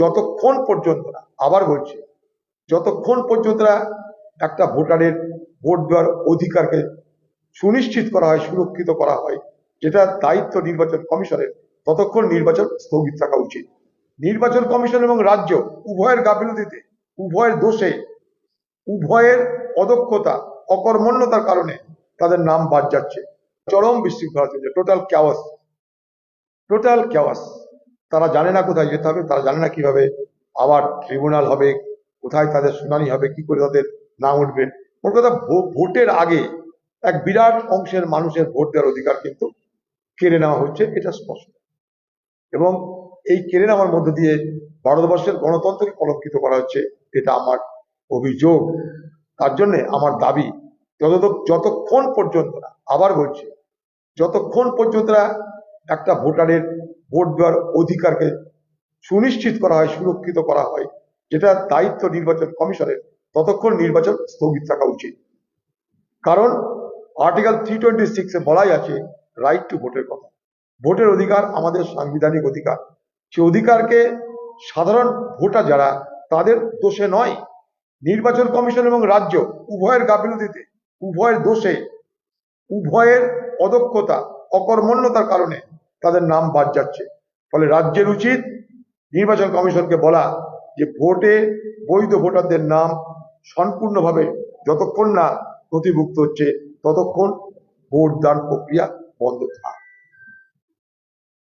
যতক্ষণ পর্যন্ত না, আবার বলছি, যতক্ষণ পর্যন্ত না একটা ভোটারের ভোট দেওয়ার অধিকারকে সুনিশ্চিত করা হয়, সুরক্ষিত করা হয়, যেটা দায়িত্ব নির্বাচন কমিশনের, ততক্ষণ নির্বাচন স্থগিত থাকা উচিত। নির্বাচন কমিশন এবং রাজ্য উভয়ের গাফিলতিতে, উভয়ের দোষে, উভয়ের অদক্ষতা, অকর্মণ্যতার কারণে তাদের নাম বাদ যাচ্ছে। চরম বিশৃঙ্খলা চলছে, টোটাল ক্যাওয়াস। তারা জানে না কোথায় যেতে হবে, তারা জানে না কিভাবে আবার ট্রিব্যুনাল হবে, কোথায় তাদের শুনানি হবে, কি করে তাদের নাম উঠবে। ওর কথা, ভোটের আগে এক বিরাট অংশের মানুষের ভোট দেওয়ার অধিকার কিন্তু কেড়ে নেওয়া হচ্ছে, এটা স্পষ্ট। এবং এই কেড়ে নেওয়ার মধ্যে দিয়ে ভারতবর্ষের গণতন্ত্রকে কলঙ্কিত করা হচ্ছে, এটা আমার অভিযোগ। তার জন্য আমার দাবি, যতক্ষণ পর্যন্ত না, আবার বলছি, যতক্ষণ পর্যন্ত না একটা ভোটারের ভোট দেওয়ার অধিকারকে সুনিশ্চিত করা হয়, সুরক্ষিত করা হয়, যেটা দায়িত্ব নির্বাচন কমিশনের, ততক্ষণ নির্বাচন স্থগিত থাকা উচিত। কারণ আর্টিকেল 326 বলাই আছে রাইট টু ভোটের কথা। ভোটের অধিকার আমাদের সাংবিধানিক অধিকার। সে অধিকারকে সাধারণ ভোটার যারা, তাদের দোষে নয়, নির্বাচন কমিশন এবং রাজ্য উভয়ের গাফিলতিতে, উভয়ের দোষে, উভয়ের অদক্ষতা, অকর্মণ্যতার কারণে তাদের নাম বাদ যাচ্ছে। ফলে রাজ্যের উচিত নির্বাচন কমিশনকে বলা যে ভোটে বৈধ ভোটারদের নাম সম্পূর্ণভাবে যতক্ষণ না নথিভুক্ত হচ্ছে, ততক্ষণ ভোটদান প্রক্রিয়া বন্ধ থাক।